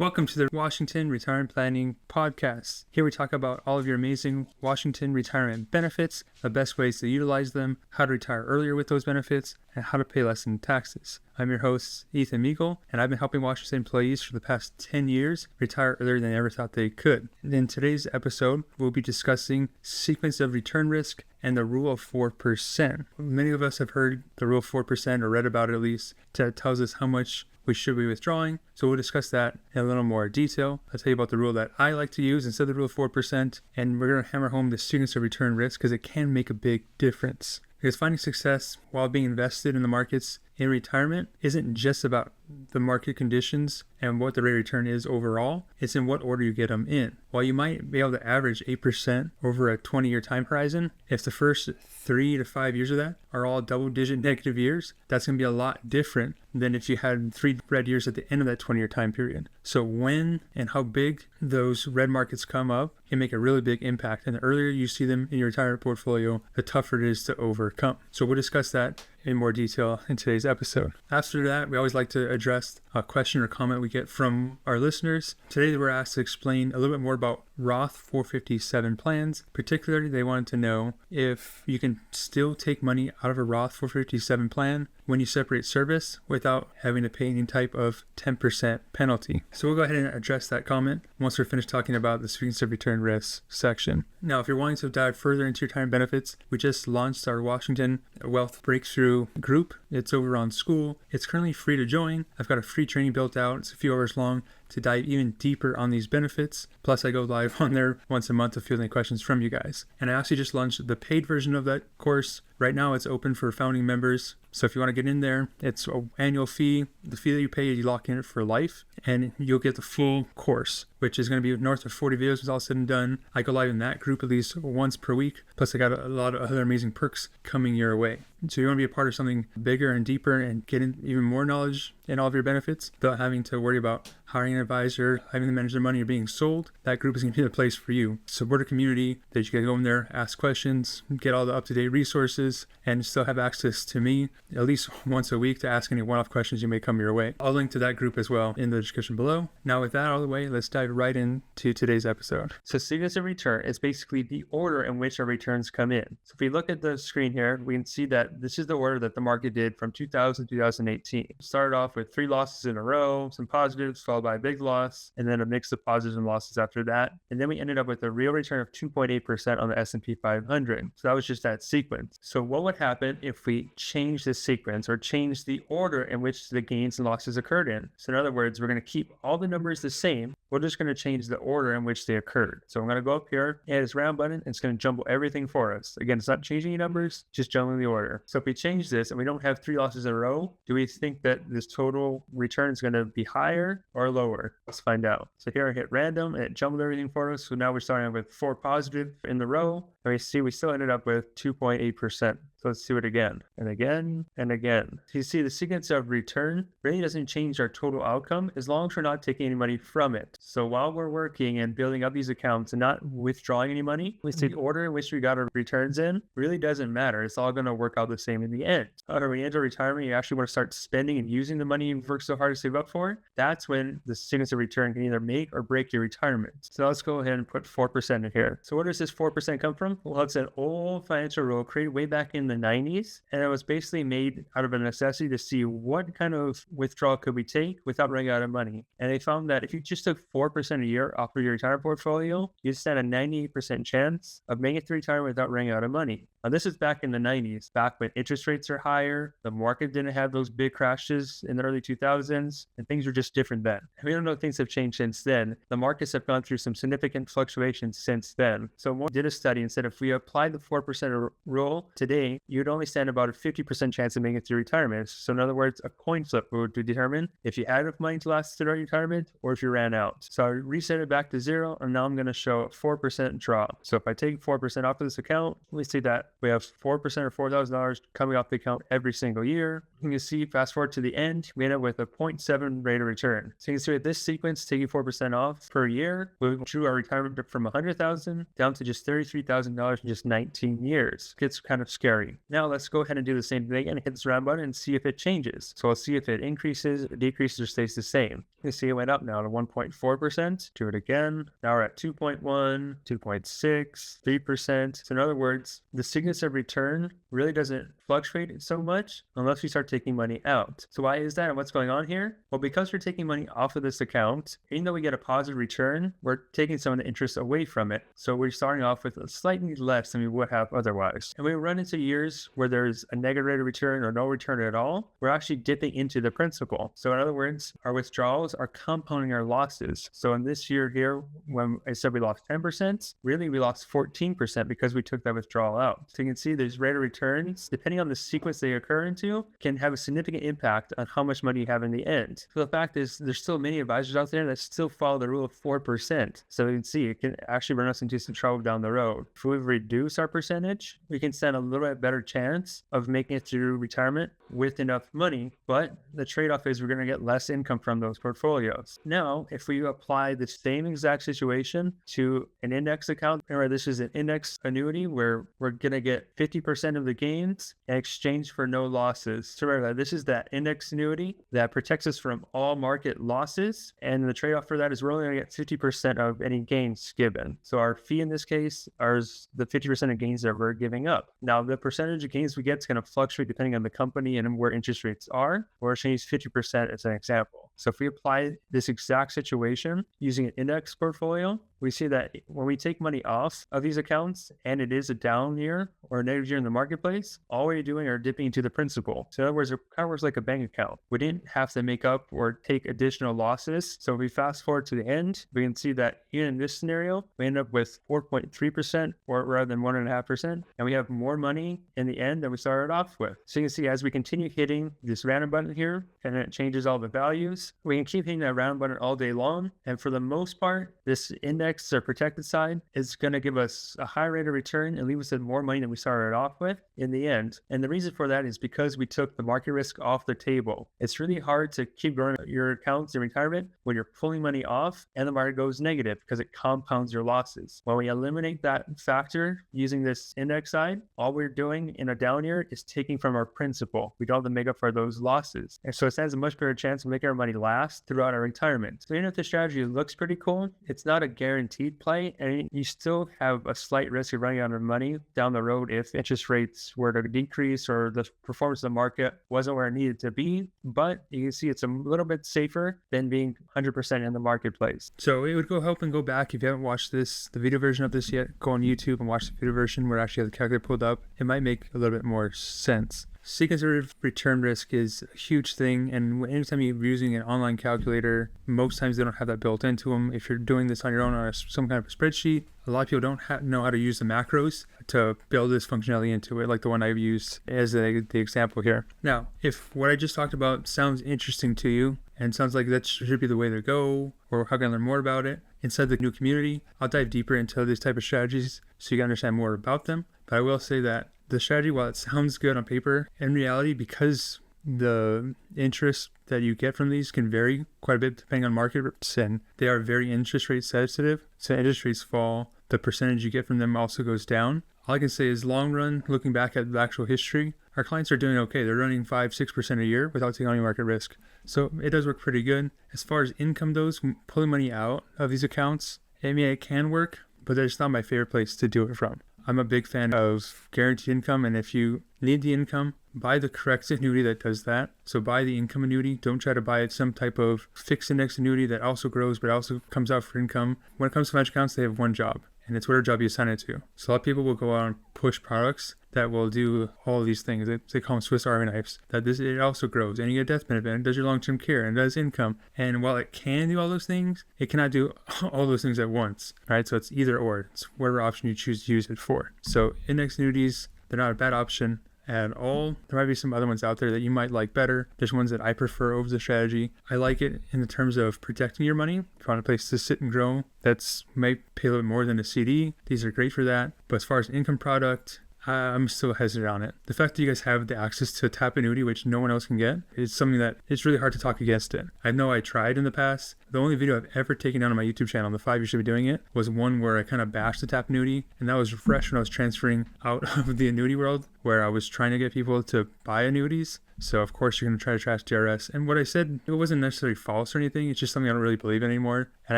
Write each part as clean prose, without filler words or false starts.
Welcome to the Washington Retirement Planning Podcast. Here we talk about all of your amazing Washington retirement benefits, the best ways to utilize them, how to retire earlier with those benefits, and how to pay less in taxes. I'm your host, Ethan Meagle, and I've been helping Washington employees for the past 10 years retire earlier than they ever thought they could. In today's episode, we'll be discussing sequence of return risk and the rule of 4%. Many of us have heard the rule of 4% or read about it at least. That tells us how much we should be withdrawing. So we'll discuss that in a little more detail. I'll tell you about the rule that I like to use instead of the rule of 4%. And we're going to hammer home the sequence of return risk because it can make a big difference. Because finding success while being invested in the markets in retirement isn't just about the market conditions and what the rate of return is overall. It's in what order you get them in. While you might be able to average 8% over a 20-year time horizon, if the first 3 to 5 years of that are all double-digit negative years, that's going to be a lot different than if you had 3 red years at the end of that 20-year time period. So when and how big those red markets come up can make a really big impact. And the earlier you see them in your retirement portfolio, the tougher it is to overcome. So we'll discuss that in more detail in today's episode. After that, we always like to address a question or comment we get from our listeners. Today, we're asked to explain a little bit more about Roth 457 plans. Particularly, they wanted to know if you can still take money out of a Roth 457 plan when you separate service without having to pay any type of 10% penalty. So we'll go ahead and address that comment once we're finished talking about the sequence of return risk section. Now, if you're wanting to dive further into your retirement benefits, we just launched our Washington Wealth Breakthrough group. It's over on School. It's currently free to join. I've got a free training built out. It's a few hours long to dive even deeper on these benefits. Plus, I go live on there once a month to field any questions from you guys. And I actually just launched the paid version of that course. Right now, it's open for founding members. So if you want to get in there, it's an annual fee. The fee that you pay, you lock in it for life, and you'll get the full course, which is going to be north of 40 videos when it's all said and done. I go live in that group at least once per week. Plus, I got a lot of other amazing perks coming your way. So you want to be a part of something bigger and deeper and getting even more knowledge in all of your benefits without having to worry about hiring an advisor, having to manage their money, or being sold. That group is going to be the place for you. Support a community that you can go in there, ask questions, get all the up-to-date resources, and still have access to me at least once a week to ask any one-off questions you may come your way. I'll link to that group as well in the description below. Now with that out of the way, let's dive right into today's episode. So sequence of return is basically the order in which our returns come in. So if we look at the screen here, we can see that this is the order that the market did from 2000 to 2018. Started off with 3 losses in a row, some positives followed by a big loss, and then a mix of positives and losses after that. And then we ended up with a real return of 2.8% on the S&P 500. So that was just that sequence. So what would happen if we change this sequence or change the order in which the gains and losses occurred in? So in other words, we're going to keep all the numbers the same. We're just going to change the order in which they occurred. So I'm going to go up here, hit this round button, and it's going to jumble everything for us. Again, it's not changing any numbers, just jumbling the order. So if we change this and we don't have 3 losses in a row, do we think that this total return is going to be higher or lower? Let's find out. So here I hit random and it jumbled everything for us. So now we're starting with 4 positive in the row. And we see we still ended up with 2.8%. So let's do it again and again and again. So you see the sequence of return really doesn't change our total outcome as long as we're not taking any money from it. So while we're working and building up these accounts and not withdrawing any money, we see the order in which we got our returns in really doesn't matter. It's all going to work out the same in the end. However, when you enter retirement, you actually want to start spending and using the money you've worked so hard to save up for. That's when the sequence of return can either make or break your retirement. So let's go ahead and put 4% in here. So where does this 4% come from? Well, it's an old financial rule created way back in the 90s, and it was basically made out of a necessity to see what kind of withdrawal could we take without running out of money. And they found that if you just took 4% a year off of your retirement portfolio, you'd stand a 98% chance of making it to retirement without running out of money. Now, this is back in the 90s, back when interest rates are higher, the market didn't have those big crashes in the early 2000s, and things were just different then. We don't know if things have changed since then. The markets have gone through some significant fluctuations since then. So we did a study and said if we apply the 4% rule today, you'd only stand about a 50% chance of making it to retirement. So in other words, a coin flip would determine if you had enough money to last through retirement or if you ran out. So I reset it back to 0, and now I'm going to show a 4% drop. So if I take 4% off of this account, we see that We have 4% or $4,000 coming off the account every single year. You can see, fast forward to the end, we end up with a 0.7 rate of return. So you can see with this sequence, taking 4% off per year, we drew our retirement from $100,000 down to just $33,000 in just 19 years. Gets kind of scary. Now let's go ahead and do the same thing and hit this round button and see if it changes. So I'll see if it increases, decreases, or stays the same. You can see it went up now to 1.4%. Do it again. Now we're at 2.1, 2.6, 3%. So in other words, the signature of return really doesn't fluctuate so much unless we start taking money out. So why is that and what's going on here? Well, because we're taking money off of this account, even though we get a positive return, we're taking some of the interest away from it. So we're starting off with slightly less than we would have otherwise. And when we run into years where there's a negative rate of return or no return at all, we're actually dipping into the principal. So in other words, our withdrawals are compounding our losses. So in this year here, when I said we lost 10%, really we lost 14% because we took that withdrawal out. So you can see there's rate of returns, depending on the sequence they occur into, can have a significant impact on how much money you have in the end. So the fact is, there's still many advisors out there that still follow the rule of 4%. So you can see it can actually run us into some trouble down the road. If we reduce our percentage, we can stand a little bit better chance of making it through retirement with enough money, but the trade-off is we're going to get less income from those portfolios. Now, if we apply the same exact situation to an index account, or this is an index annuity where we're going to get 50% of the gains in exchange for no losses. So remember, this is that index annuity that protects us from all market losses, and the trade-off for that is we're only going to get 50% of any gains given. So our fee in this case is the 50% of gains that we're giving up. Now, the percentage of gains we get is going to fluctuate depending on the company and where interest rates are. We're going to use 50% as an example. So if we apply this exact situation using an index portfolio, we see that when we take money off of these accounts and it is a down year or a negative year in the marketplace, all we're doing are dipping into the principal. So in other words, it kind of works like a bank account. We didn't have to make up or take additional losses. So if we fast forward to the end, we can see that even in this scenario, we end up with 4.3% or rather than 1.5%. And we have more money in the end than we started off with. So you can see as we continue hitting this random button here, and it changes all the values, we can keep hitting that random button all day long. And for the most part, this index or protected side is going to give us a high rate of return and leave us with more money than we started off with in the end. And the reason for that is because we took the market risk off the table. It's really hard to keep growing your accounts in retirement when you're pulling money off and the market goes negative because it compounds your losses. When we eliminate that factor using this index side, all we're doing in a down year is taking from our principal. We don't have to make up for those losses. And so it stands a much better chance of making our money last throughout our retirement. So even if the strategy looks pretty cool, it's not a guaranteed play, and you still have a slight risk of running out of money down the road if interest rates were to decrease or the performance of the market wasn't where it needed to be. But you can see it's a little bit safer than being 100% in the marketplace. So it would help and go back if you haven't watched the video version of this yet. Go on YouTube and watch the video version where I actually have the calculator pulled up. It might make a little bit more sense. Sequence return risk is a huge thing, and anytime you're using an online calculator, most times they don't have that built into them. If you're doing this on your own on some kind of a spreadsheet, a lot of people don't know how to use the macros to build this functionality into it, like the one I've used as the example here. Now, if what I just talked about sounds interesting to you and sounds like that should be the way to go, or how can I learn more about it inside the new community, I'll dive deeper into these type of strategies so you can understand more about them. But I will say that the strategy, while it sounds good on paper, in reality, because the interest that you get from these can vary quite a bit depending on market rates, and they are very interest rate sensitive. So interest rates fall, the percentage you get from them also goes down. All I can say is long run, looking back at the actual history, our clients are doing okay. They're running 5-6% a year without taking any market risk. So it does work pretty good. As far as income goes, pulling money out of these accounts, I mean, it can work, but it's not my favorite place to do it from. I'm a big fan of guaranteed income, and if you need the income, buy the correct annuity that does that. So buy the income annuity. Don't try to buy some type of fixed index annuity that also grows but also comes out for income. When it comes to financial accounts, they have one job, and it's whatever job you assign it to. So a lot of people will go out and push products that will do all of these things. They call them Swiss Army knives. It also grows, and you get a death benefit, and it does your long-term care, and it does income. And while it can do all those things, it cannot do all those things at once, right? So it's either or. It's whatever option you choose to use it for. So index annuities, they're not a bad option at all. There might be some other ones out there that you might like better. There's ones that I prefer over the strategy. I like it in the terms of protecting your money. If you want a place to sit and grow, that's might pay a little bit more than a CD. These are great for that. But as far as an income product, I'm still hesitant on it. The fact that you guys have the access to a tap annuity, which no one else can get, is something that it's really hard to talk against it. I know I tried in the past. The only video I've ever taken down on my YouTube channel in the 5 years I've been doing it was one where I kind of bashed the tap annuity, and that was fresh when I was transferring out of the annuity world, where I was trying to get people to buy annuities. So of course you're going to try to trash DRS. And what I said, it wasn't necessarily false or anything. It's just something I don't really believe in anymore. And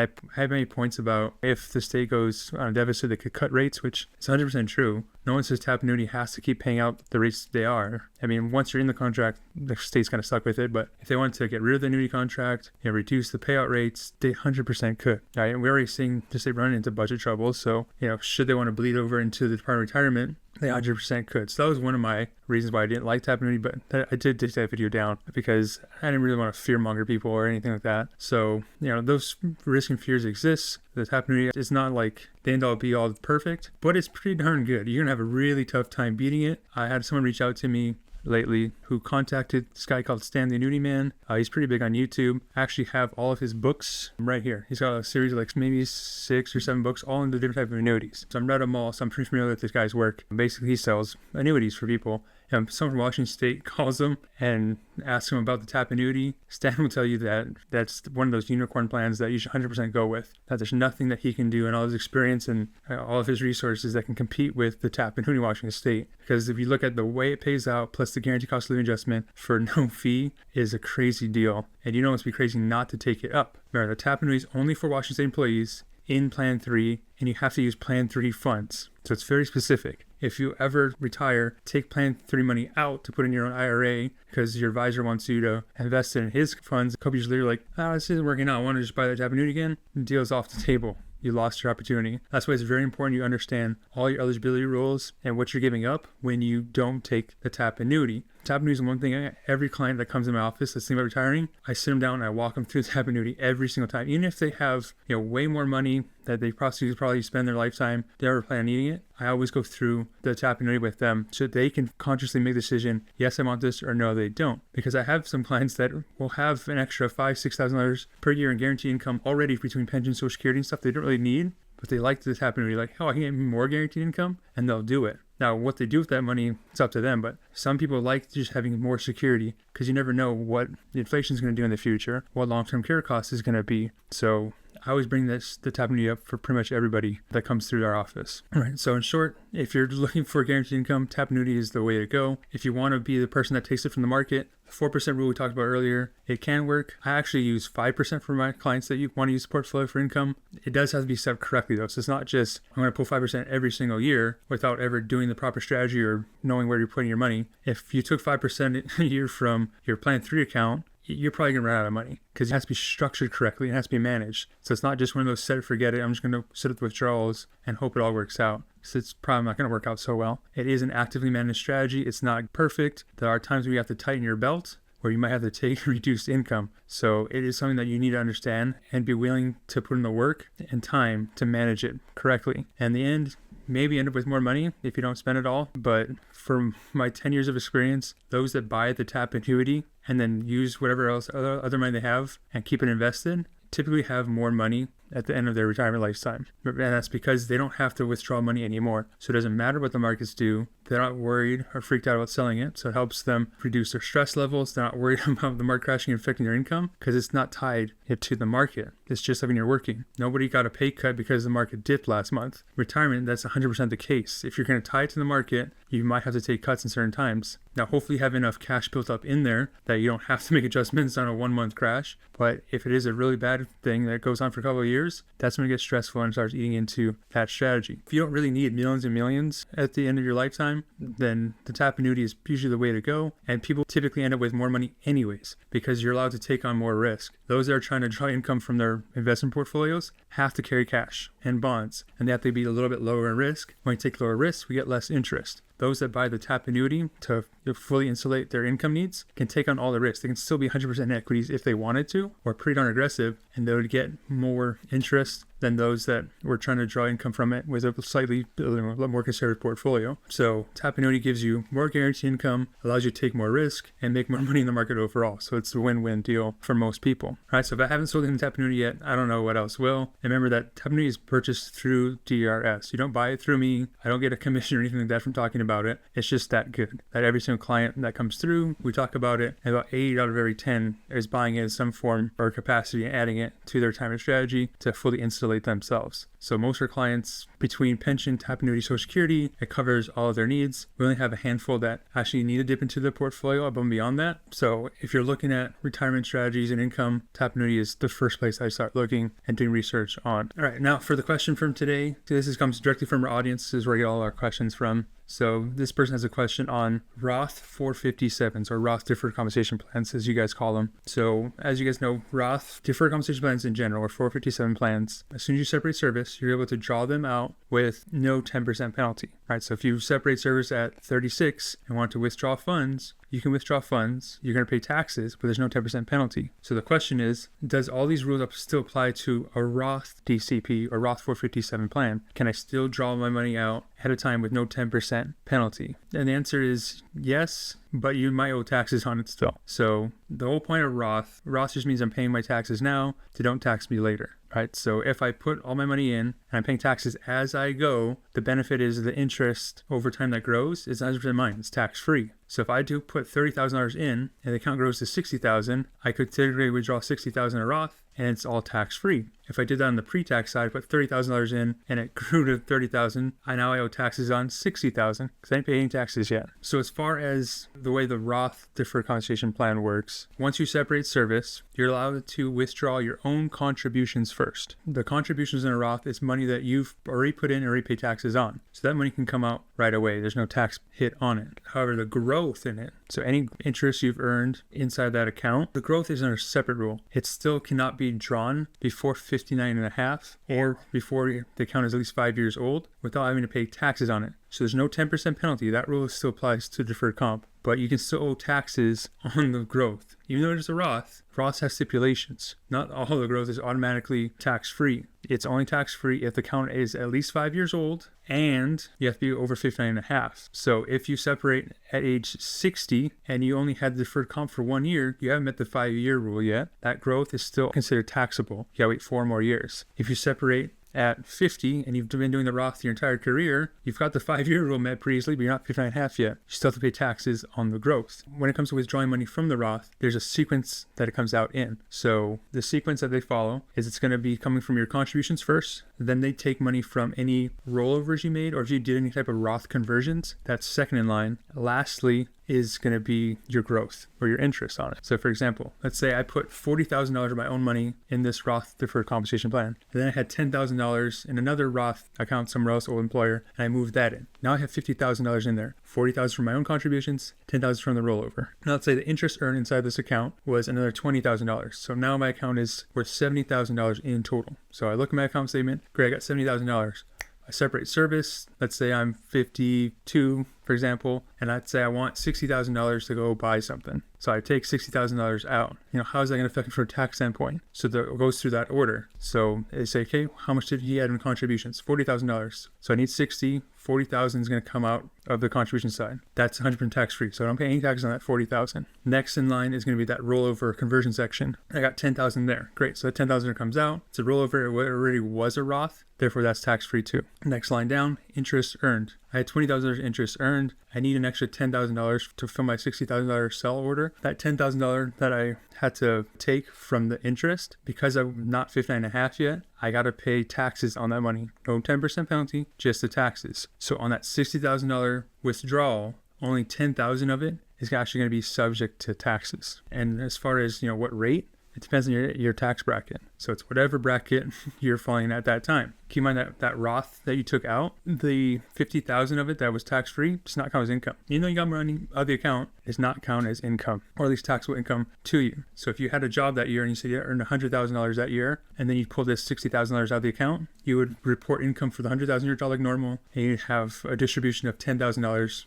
I have many points about if the state goes on a deficit, they could cut rates, which is 100% true. No one says tap annuity has to keep paying out the rates they are. I mean, once you're in the contract, the state's kind of stuck with it. But if they want to get rid of the annuity contract, reduce the payout rates, they 100% could. Right? And we're already seeing the state run into budget trouble. So, should they want to bleed over into the Department of Retirement, they 100% could. So that was one of my reasons why I didn't like tap annuity, but I did take that video down because I didn't really want to fearmonger people or anything like that. So, those risks and fears exist. The tap annuity is not like the end all be all perfect, but it's pretty darn good. You're going to have a really tough time beating it. I had someone reach out to me lately who contacted this guy called Stan the Annuity Man. He's pretty big on YouTube. I actually have all of his books right here. He's got a series of maybe 6 or 7 books, all in the different type of annuities. So I'm read them all, so I'm pretty familiar with this guy's work. Basically, he sells annuities for people. Someone from Washington State calls him and asks him about the tap annuity. Stan will tell you that that's one of those unicorn plans that you should 100% go with. That there's nothing that he can do in all his experience and all of his resources that can compete with the tap annuity in Washington State. Because if you look at the way it pays out, plus the guaranteed cost of living adjustment for no fee, is a crazy deal. And you must be crazy not to take it up. Remember, the tap annuity is only for Washington State employees in Plan 3, and you have to use Plan 3 funds. So it's very specific. If you ever retire, take Plan 3 money out to put in your own IRA because your advisor wants you to invest in his funds. A couple years later, like, this isn't working out. I want to just buy that tap annuity again. The deal's off the table. You lost your opportunity. That's why it's very important you understand all your eligibility rules and what you're giving up when you don't take the tap annuity. Tap annuity is one thing. Every client that comes in my office that's thinking about retiring, I sit them down and I walk them through the tap annuity every single time. Even if they have way more money that they probably spend their lifetime, they never plan on needing it, I always go through the tap annuity with them so they can consciously make the decision, yes, I want this, or no, they don't. Because I have some clients that will have an extra $5,000-$6,000 per year in guaranteed income already between pension, Social Security, and stuff they don't really need, but they like the tap annuity, like, I can get more guaranteed income, and they'll do it. Now, what they do with that money, it's up to them, but some people like just having more security because you never know what the inflation is going to do in the future, what long-term care cost is going to be. So I always bring the tap annuity up for pretty much everybody that comes through our office. All right. So in short, if you're looking for guaranteed income, tap annuity is the way to go. If you want to be the person that takes it from the market, the 4% rule we talked about earlier, it can work. I actually use 5% for my clients that you want to use portfolio for income. It does have to be set up correctly though. So it's not just, I'm going to pull 5% every single year without ever doing the proper strategy or knowing where you're putting your money. If you took 5% a year from your Plan 3 account, you're probably going to run out of money because it has to be structured correctly. It has to be managed. So it's not just one of those set it, forget it. I'm just going to set up the withdrawals and hope it all works out. So it's probably not going to work out so well. It is an actively managed strategy. It's not perfect. There are times where you have to tighten your belt where you might have to take reduced income. So it is something that you need to understand and be willing to put in the work and time to manage it correctly. And in the end, maybe end up with more money if you don't spend it all. But from my 10 years of experience, those that buy the tap annuity and then use whatever else other money they have and keep it invested typically have more money at the end of their retirement lifetime. And that's because they don't have to withdraw money anymore. So it doesn't matter what the markets do. They're not worried or freaked out about selling it. So it helps them reduce their stress levels. They're not worried about the market crashing and affecting their income because it's not tied to the market. It's just like when you're working. Nobody got a pay cut because the market dipped last month. Retirement, that's 100% the case. If you're going to tie it to the market, you might have to take cuts in certain times. Now, hopefully you have enough cash built up in there that you don't have to make adjustments on a 1-month crash. But if it is a really bad thing that goes on for a couple of years, that's when it gets stressful and starts eating into that strategy. If you don't really need millions and millions at the end of your lifetime, then the tap annuity is usually the way to go. And people typically end up with more money anyways because you're allowed to take on more risk. Those that are trying to draw income from their investment portfolios have to carry cash and bonds, and they have to be a little bit lower in risk. When you take lower risk, we get less interest. Those that buy the tap annuity to fully insulate their income needs can take on all the risks. They can still be 100% in equities if they wanted to, or pretty darn aggressive, and they would get more interest than those that were trying to draw income from it with a slightly more conservative portfolio. So tap annuity gives you more guaranteed income, allows you to take more risk, and make more money in the market overall. So it's a win-win deal for most people. All right, so if I haven't sold in tap annuity yet, I don't know what else will. And remember that tap annuity is purchased through DRS. You don't buy it through me. I don't get a commission or anything like that from talking about it. It's just that good that every single client that comes through, we talk about it, and about 8 out of every 10 is buying it in some form or capacity and adding it to their retirement strategy to fully insulate themselves. So most of our clients, between pension, tap annuity, Social Security, it covers all of their needs. We only have a handful that actually need to dip into the portfolio above and beyond that. So if you're looking at retirement strategies and income, tap annuity is the first place I start looking and doing research on. All right, now for the question from today, comes directly from our audience. This is where we get all our questions from. So this person has a question on Roth 457s, or Roth deferred compensation plans, as you guys call them. So as you guys know, Roth deferred compensation plans in general, or 457 plans, as soon as you separate service, you're able to draw them out with no 10% penalty, right? So if you separate service at 36 and want to withdraw funds, you can withdraw funds, you're going to pay taxes, but there's no 10% penalty. So the question is, does all these rules still apply to a Roth DCP or Roth 457 plan? Can I still draw my money out ahead of time with no 10% penalty? And the answer is yes, but you might owe taxes on it still. So the whole point of Roth just means I'm paying my taxes now to don't tax me later. Right? So if I put all my money in and I'm paying taxes as I go, the benefit is the interest over time that grows is 100% mine. It's tax free. So if I do put $30,000 in and the account grows to $60,000, I could theoretically withdraw $60,000 in Roth and it's all tax free. If I did that on the pre-tax side, put $30,000 in and it grew to $30,000, I owe taxes on $60,000 because I ain't paying taxes yet. So as far as the way the Roth deferred compensation plan works, once you separate service, you're allowed to withdraw your own contributions first. The contributions in a Roth is money that you've already put in and already paid taxes on. So that money can come out right away. There's no tax hit on it. However, the growth in it, so any interest you've earned inside that account, the growth is under a separate rule. It still cannot be drawn before 59 and a half or before the account is at least 5 years old without having to pay taxes on it. So there's no 10% penalty. That rule still applies to deferred comp, but you can still owe taxes on the growth. Even though it's a Roth, Roths have stipulations. Not all the growth is automatically tax-free. It's only tax-free if the account is at least 5 years old and you have to be over 59 and a half. So if you separate at age 60 and you only had deferred comp for 1 year, you haven't met the 5-year rule yet. That growth is still considered taxable. You gotta wait 4 more years. If you separate at 50 and you've been doing the Roth your entire career, you've got the 5-year rule met pretty easily, but you're not 59 and a half yet. You still have to pay taxes on the growth. When it comes to withdrawing money from the Roth, there's a sequence that it comes out in. So the sequence that they follow is it's going to be coming from your contributions first, then they take money from any rollovers you made, or if you did any type of Roth conversions, that's second in line. Lastly is going to be your growth or your interest on it. So for example, let's say I put $40,000 of my own money in this Roth deferred compensation plan, and then I had $10,000 in another Roth account somewhere else, old employer, and I moved that in. Now I have $50,000 in there, $40,000 from my own contributions, $10,000 from the rollover. Now let's say the interest earned inside this account was another $20,000. So now my account is worth $70,000 in total. So I look at my account statement, great, I got $70,000. I separate service. Let's say I'm 52, for example, and let's say I want $60,000 to go buy something. So I take $60,000 out. How is that going to affect it from a tax standpoint? So it goes through that order. So they say, okay, how much did he add in contributions? $40,000. So I need 60. 40,000 is going to come out of the contribution side. That's 100% tax free. So I don't pay any taxes on that 40,000. Next in line is going to be that rollover conversion section. I got 10,000 there. Great. So that 10,000 comes out. It's a rollover. It already was a Roth. Therefore, that's tax free too. Next line down, interest earned. I had $20,000 interest earned. I need an extra $10,000 to fill my $60,000 sell order. That $10,000 that I had to take from the interest, because I'm not 59 and a half yet, I got to pay taxes on that money. No 10% penalty, just the taxes. So on that $60,000 withdrawal, only 10,000 of it is actually going to be subject to taxes. And as far as, what rate, it depends on your tax bracket. So it's whatever bracket you're falling at that time. Keep in mind that Roth that you took out, the 50,000 of it that was tax-free does not count as income. Even though you got money out of the account, it does not count as income, or at least taxable income to you. So if you had a job that year and you said you earned $100,000 that year, and then you pulled this $60,000 out of the account, you would report income for the $100,000 year job like normal, and you'd have a distribution of $10,000,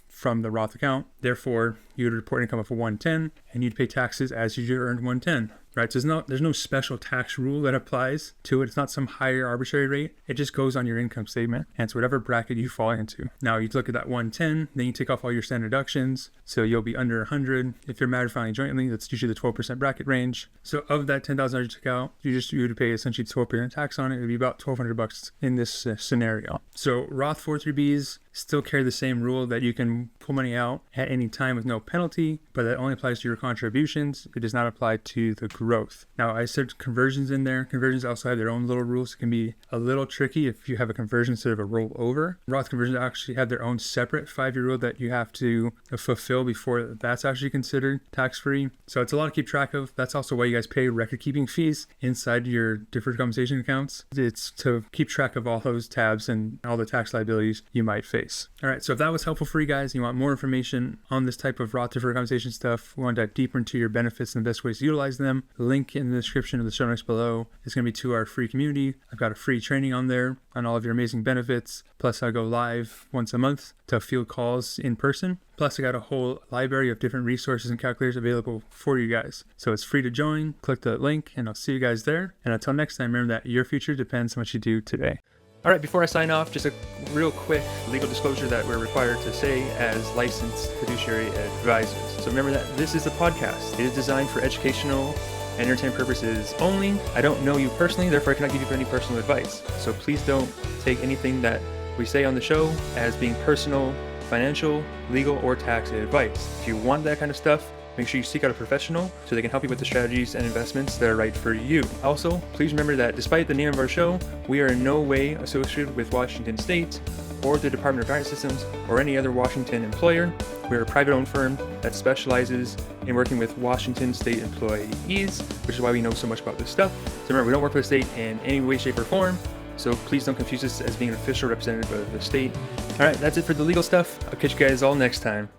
from the Roth account. Therefore, you would report income of $110, and you'd pay taxes as you earned $110. right? So there's no special tax rule that applies to it. It's not some higher arbitrary rate. It just goes on your income statement, and it's whatever bracket you fall into. Now you look at that 110, then you take off all your standard deductions, so you'll be under 100. If you're married filing jointly, that's usually the 12% bracket range. So of that $10,000 you took out, you would pay essentially 12% tax on it. It would be about $1,200 in this scenario. So Roth 403Bs still carry the same rule that you can pull money out at any time with no penalty, but that only applies to your contributions. It does not apply to the growth. Now, I said conversions in there. Conversions also have their own little rules. It can be a little tricky if you have a conversion instead of a rollover. Roth conversions actually have their own separate 5-year rule that you have to fulfill before that's actually considered tax-free. So it's a lot to keep track of. That's also why you guys pay record-keeping fees inside your deferred compensation accounts. It's to keep track of all those tabs and all the tax liabilities you might face. All right, so if that was helpful for you guys, and you want more information on this type of Roth deferred compensation stuff, we want to dive deeper into your benefits and the best ways to utilize them. The link in the description of the show notes below is going to be to our free community. I've got a free training on there on all of your amazing benefits. Plus, I go live once a month to field calls in person. Plus, I got a whole library of different resources and calculators available for you guys. So it's free to join. Click the link, and I'll see you guys there. And until next time, remember that your future depends on what you do today. All right, before I sign off, just a real quick legal disclosure that we're required to say as licensed fiduciary advisors. So remember that this is a podcast. It is designed for educational and entertainment purposes only. I don't know you personally, therefore I cannot give you any personal advice. So please don't take anything that we say on the show as being personal, financial, legal, or tax advice. If you want that kind of stuff, make sure you seek out a professional so they can help you with the strategies and investments that are right for you. Also, please remember that despite the name of our show, we are in no way associated with Washington State or the Department of Guidance Systems or any other Washington employer. We are a private-owned firm that specializes in working with Washington State employees, which is why we know so much about this stuff. So remember, we don't work for the state in any way, shape, or form. So please don't confuse us as being an official representative of the state. All right, that's it for the legal stuff. I'll catch you guys all next time.